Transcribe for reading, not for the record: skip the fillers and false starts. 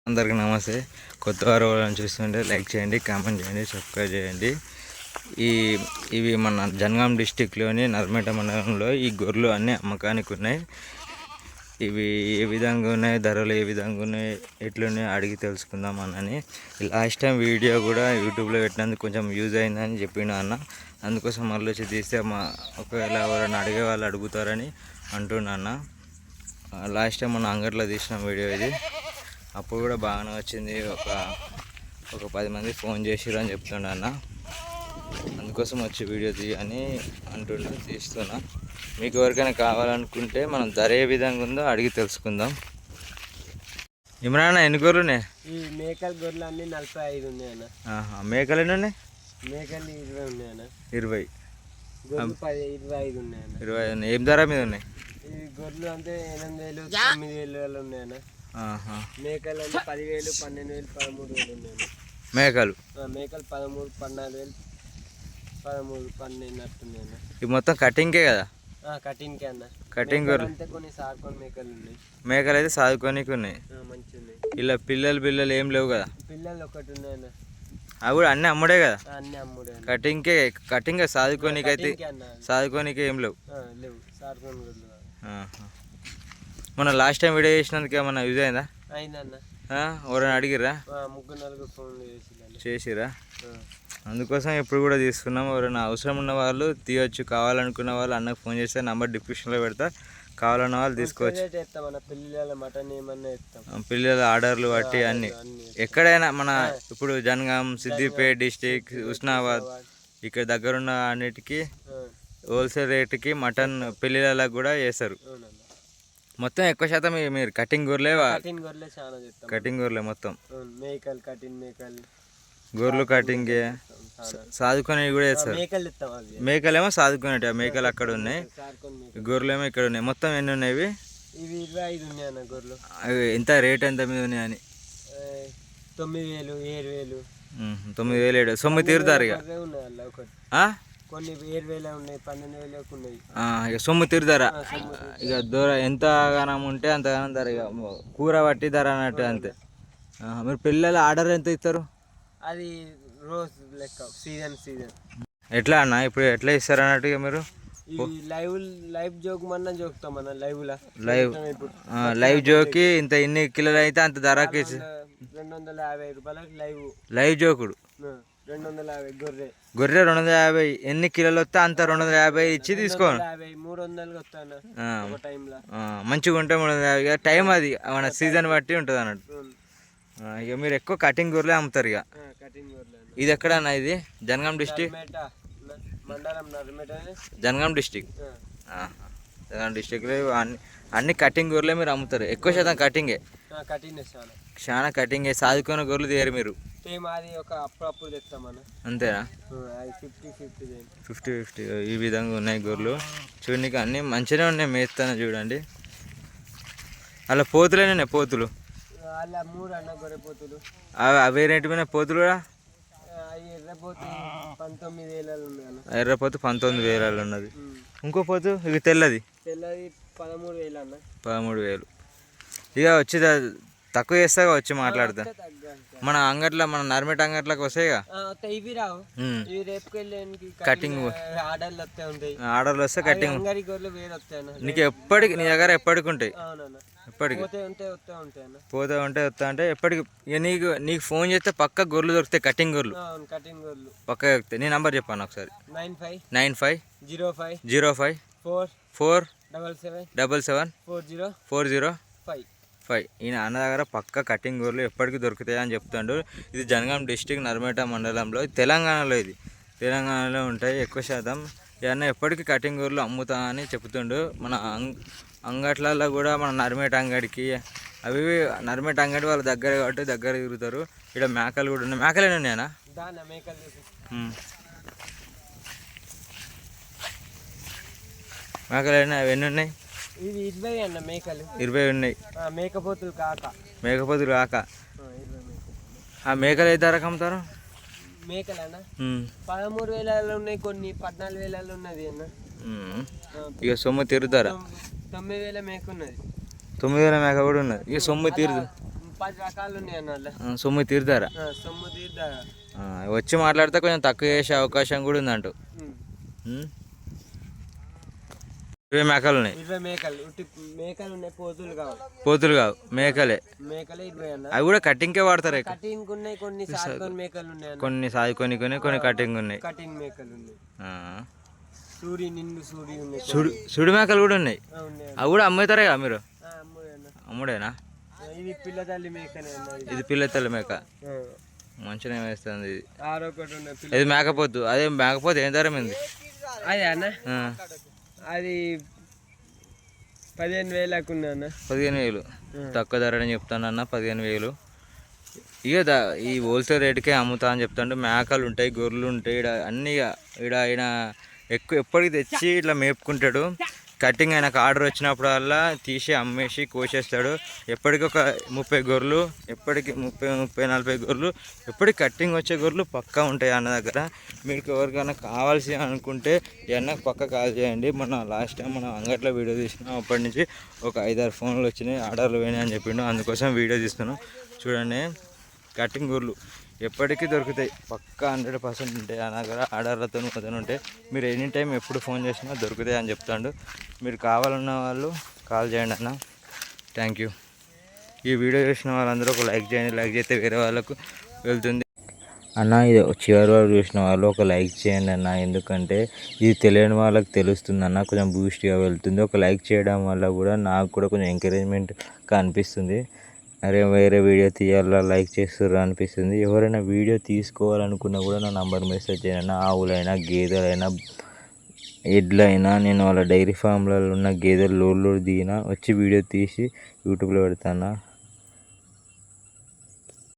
అందరికీ నమస్తే. కొత్త వారు వాళ్ళని చూస్తుంటే లైక్ చేయండి, కామెంట్ చేయండి, సబ్స్క్రైబ్ చేయండి. ఇవి మన జనగాం డిస్టిక్లోని నర్మేట మండలంలో ఈ గొర్రెలు అన్నీ అమ్మకానికి ఉన్నాయి. ఇవి ఏ విధంగా ఉన్నాయి, ధరలు ఏ విధంగా ఉన్నాయి, ఎట్లున్నాయి అడిగి తెలుసుకుందాం అన్నని. లాస్ట్ టైం వీడియో కూడా యూట్యూబ్లో పెట్టినందుకు కొంచెం యూజ్ అయిందని చెప్పిండు అన్న. అందుకోసం మళ్ళీ వచ్చి తీస్తే ఒకవేళ ఎవరైనా అడిగే వాళ్ళు అడుగుతారని అంటున్నా అన్న. లాస్ట్ టైం మన అంగట్లో తీసిన వీడియో ఇది. అప్పుడు కూడా బాగానే వచ్చింది. ఒక 10 మంది ఫోన్ చేసిరు అని చెప్తుండ అన్న. అందుకోసం వచ్చి వీడియో తీయని అంటుండే, తీస్తున్నా. మీకు ఎవరికైనా కావాలనుకుంటే మనం ధర ఏ విధంగా ఉందో అడిగి తెలుసుకుందాం. ఇమ్రాన్, ఎన్ని గొర్రెలు ఉన్నాయి? ఈ మేకల గొర్రెలు అన్నీ 45 ఉన్నాయన్న. మేకలు ఎన్ని ఉన్నాయి? మేకలు 20 ఉన్నాయన్న. 20. గొర్రెలు 25 ఉన్నాయన్న. 25 ఉన్నాయి. ఏం ధర మీద ఉన్నాయి? ఈ గొర్రెలు అంటే 8,000, 9,000 ఉన్నాయన్న. మేకలు అంటే 10,000, 12,000, 13,000 ఉన్నాయన్న. మేకలు 13, 14,000, 13, 12 అట్టున్నాయన్న. ఇవి మొత్తం కటింగ్కే కదా? కటింగ్కే అన్న. కటింగ్ గొర్రెలు అంటే కొన్ని సార్కొని మేకలు ఉన్నాయి. మేకలు అయితే సాదుకోనికి ఉన్నాయి. మంచిగా ఉన్నాయి. ఇలా పిల్లలు ఏం లేవు కదా? పిల్లలు ఒకటి ఉన్నాయన్న. అవి కూడా అన్నీ అమ్ముడే కదా? అన్నీ అమ్ముడే. కటింగ్ సాదుకోనికి అయితే సాదుకోనికి ఏం లేవు. లేవు సార్కొని గొర్రెలు. మన లాస్ట్ టైం వీడియో చేసినందుకు ఏమన్నా యూజ్ అయిందా? అయిందన్న. ఎవరైనా అడిగిర్రా? 3-4 ఫోన్లు చేసిరా? అందుకోసం ఇప్పుడు కూడా తీసుకున్నాం. ఎవరైనా అవసరం ఉన్న వాళ్ళు తీయొచ్చు. కావాలనుకున్న వాళ్ళు అన్నకు ఫోన్ చేస్తే నంబర్ డిస్క్రిప్షన్లో పెడతా. కావాలన్న వాళ్ళు తీసుకోవచ్చు. పిల్లల ఆర్డర్లు బట్టి అన్నీ ఎక్కడైనా మన ఇప్పుడు జనగాం, సిద్దిపేట డిస్టిక్, హుస్నాబాద్ ఇక్కడ దగ్గరున్న అన్నిటికీ హోల్సేల్ రేటుకి మటన్ పెళ్ళిళ్ళకు కూడా చేస్తారు. మొత్తం ఎక్కువ శాతం మీరు కటింగ్ గొర్రెలే? కటింగ్ గొర్రెలే మొత్తం. మేకలు కటింగ్, మేకలు గొర్రెలు కటింగ్, సాదుకునేవి కూడా చేస్తారు. మేకలేమో సాదుకునేవి. మేకలు అక్కడ ఉన్నాయి, గొర్రెలేమో ఇక్కడ ఉన్నాయి. మొత్తం ఎన్ని ఉన్నాయి? ఇవి 25 ఉన్నాయి అన్న గొర్రెలు. అవి ఎంత రేట్ ఎంత మీద ఉన్నాయని? 9,000, 7,000. 9,000, 7,000 సొమ్ము తీరుతారు ఇక. కొన్ని 7,000 ఉన్నాయి, 12,000 ఉన్నాయి. ఇక సొమ్ము తీరుతారా? ఇక దూర ఎంత గానం ఉంటే అంతగానం ధర. ఇక కూర బట్టి ధర అన్నట్టు అంతే. మీరు పిల్లల ఆర్డర్ ఎంత ఇస్తారు? అది రోజు లెక్క, సీజన్. ఎట్లా అన్న ఇప్పుడు ఎట్లా ఇస్తారు అన్నట్టు? ఇక మీరు లైవ్ జోకుమన్నా జోకుతాం అన్న. లైవ్ జోకి ఇంత ఇన్ని కిలోలు అయితే అంత ధరకి 250 రూపాయలకి లైవ్ జోకుడు. 250 గొర్రె 250. ఎన్ని కిలోలు వస్తే అంత 250 ఇచ్చి తీసుకోండి. 300 వస్తాను మంచిగా ఉంటే 350. టైం అది మన సీజన్ బట్టి ఉంటుంది అన్నట్టు. ఇక మీరు ఎక్కువ కటింగ్ గొర్రెలే అమ్ముతారు ఇక. ఇది ఎక్కడ అన్న? ఇది జనగాం డిస్టిక్, జనగాం డిస్టిక్. జనగాం డిస్టిక్లో అన్ని కటింగ్ గొర్రెలే మీరు అమ్ముతారు. ఎక్కువ శాతం కటింగే. చాలా కటింగే. సాదుకున్న గొర్రెలు తీయరు మీరు? అంతేనా? 50-50 ఈ విధంగా ఉన్నాయి గొర్రెలు. చూడడానికి అన్నీ మంచిగానే ఉన్నాయి. మేస్తాను చూడండి. అలా పోతులేనే పోతులు. అవే రేటు మీద పోతులు కూడా. ఎర్రపోతు 19,000 ఉన్నది. ఇంకో పోతు ఇక తెల్లది 13,000. ఇక వచ్చి తక్కువ చేస్తా వచ్చి మాట్లాడతా. మన అంగట్లో, మన నర్మేట అంగట్లోకి వస్తాయి కటింగ్ ఆర్డర్లు వస్తే కటింగ్. నీకు ఎప్పటికి నీ దగ్గర ఎప్పటికి ఉంటాయి? ఎప్పటికి పోతే వస్తా అంటే ఎప్పటికి. ఇక నీకు ఫోన్ చేస్తే పక్క గొర్రెలు దొరుకుతాయి. కటింగ్ గొర్రెలు పక్క దొరుకుతాయి. నీ నంబర్ చెప్పాను ఒకసారి. 950547774005. ఈయన అన్న దగ్గర పక్క కటింగ్ గొర్రెలు ఎప్పటికీ దొరుకుతాయి అని చెప్తాడు. ఇది జనగాం డిస్టిక్, నర్మేట మండలంలో, తెలంగాణలో. ఇది తెలంగాణలో ఉంటాయి ఎక్కువ శాతం. ఇవన్న ఎప్పటికీ కటింగ్ గొర్రెలు అమ్ముతా అని చెప్తుండు. మన అంగట్లలో కూడా మన నర్మేట అంగడికి అవి నర్మేట అంగడి వాళ్ళ దగ్గర కాబట్టి దగ్గర తిరుగుతారు. ఇక్కడ మేకలు కూడా ఉన్నాయి. మేకలు ఎన్ని ఉన్నాయన్నా? మేకలు అవి ఎన్ని ఉన్నాయి? 20 అన్న. మేకలు 20 ఉన్నాయి. మేకపోతులు కాక. ఆ మేకలు ఏ ధరకు అమ్ముతారు? మేకలు అన్న 13,000 ఉన్నాయి, కొన్ని 14,000 ఉన్నది అన్న. ఇక సొమ్ము తీరుతారా? 9,000 మేక ఉన్నది. 9,000 మేక కూడా ఉన్నది. ఇక సొమ్ము తీరుదు. 10 రకాలు ఉన్నాయి అన్న అలా. సొమ్ము తీరుతారా? సొమ్ము తీరుతారా. వచ్చి మాట్లాడితే కొంచెం తక్కువ చేసే అవకాశం కూడా ఉందంట. 20 మేకలు ఉన్నాయి. 20 మేకలు. మేకలు ఉన్నాయి, పోతులు కావు మేకలే. 20 అన్న. అవి కూడా కటింగ్కే వాడతారు. కటింగ్ ఉన్నాయి, కొన్ని సాదుకొని మేకలు ఉన్నాయి, కొన్ని సాదుకొని కొన్ని కటింగ్ ఉన్నాయి. కటింగ్ మేకలు ఉన్నాయి. సుడి మేకలు కూడా ఉన్నాయి. అవి కూడా అమ్ముతారే కదా మీరు? అమ్ముడేనా? ఇది పిల్ల తల్లి మేకనే. ఇది పిల్ల తల్లి మేక మంచిగా వేస్తుంది. ఇది మేకపోతు. అదే మేకపోతే ఏం ధర ఉంది? అదే అన్న, అది 15,000 ఉన్నా అన్న. 15,000 తక్కువ ధర అని చెప్తాను అన్న. 15,000 ఇక ఈ హోల్సేల్ రేటుకే అమ్ముతా అని చెప్తాను. మేకలు ఉంటాయి, గొర్రెలు ఉంటాయి. ఇక్కడ అన్నీ ఆయన ఎక్కువ ఎప్పటికి తెచ్చి ఇట్లా మేపుకుంటాడు. కటింగ్ ఆయనకు ఆర్డర్ వచ్చినప్పుడల్లా తీసి అమ్మేసి కోసేస్తాడు. ఎప్పటికి ఒక 30 గొర్రెలు, ఎప్పటికి 30-40 గొర్రెలు, ఎప్పటికి కటింగ్ వచ్చే గొర్రెలు పక్కా ఉంటాయి అన్న దగ్గర. మీకు ఎవరికైనా కావాల్సి అనుకుంటే అన్నకు పక్క కాల్ చేయండి. మన లాస్ట్ టైం మనం అంగట్లో వీడియో తీసినాం. అప్పటి నుంచి ఒక 5-6 ఫోన్లు వచ్చినాయి, ఆర్డర్లు పోయినాయి అని చెప్పిండు. అందుకోసం వీడియో తీస్తున్నాం. చూడండి, కటింగ్ గొర్రెలు ఎప్పటికీ దొరుకుతాయి, పక్కా 100% ఉంటాయి అన్న దగ్గర. ఆర్డర్లతో మొదలు ఉంటాయి. మీరు ఎనీ టైం ఎప్పుడు ఫోన్ చేసినా దొరుకుతాయి అని చెప్తాడు. మీరు కావాలన్న వాళ్ళు కాల్ చేయండి అన్న. Thank you. ఈ వీడియో చూసిన వాళ్ళందరూ ఒక లైక్ చేయండి. లైక్ చేస్తే వేరే వాళ్ళకు వెళ్తుంది అన్న. ఇది చివరి వరకు చూసిన వాళ్ళు ఒక లైక్ చేయండి అన్న. ఎందుకంటే ఇది తెలియని వాళ్ళకి తెలుస్తుంది అన్న, కొంచెం బూస్ట్గా వెళ్తుంది. ఒక లైక్ చేయడం వల్ల కూడా నాకు కూడా కొంచెం ఎంకరేజ్మెంట్గా అనిపిస్తుంది. అరే వేరే వీడియో తీయాలా, లైక్ చేస్తుర్రా అనిపిస్తుంది. ఎవరైనా వీడియో తీసుకోవాలనుకున్నా కూడా నా నంబర్ మెసేజ్ చేయండి. ఆవులైనా గేదెలైనా ఎడ్లైనా, నేను వాళ్ళ డైరీ ఫామ్లలో ఉన్న గేదెలు లోడ్ దిగినా వచ్చి వీడియో తీసి యూట్యూబ్లో పెడతాను.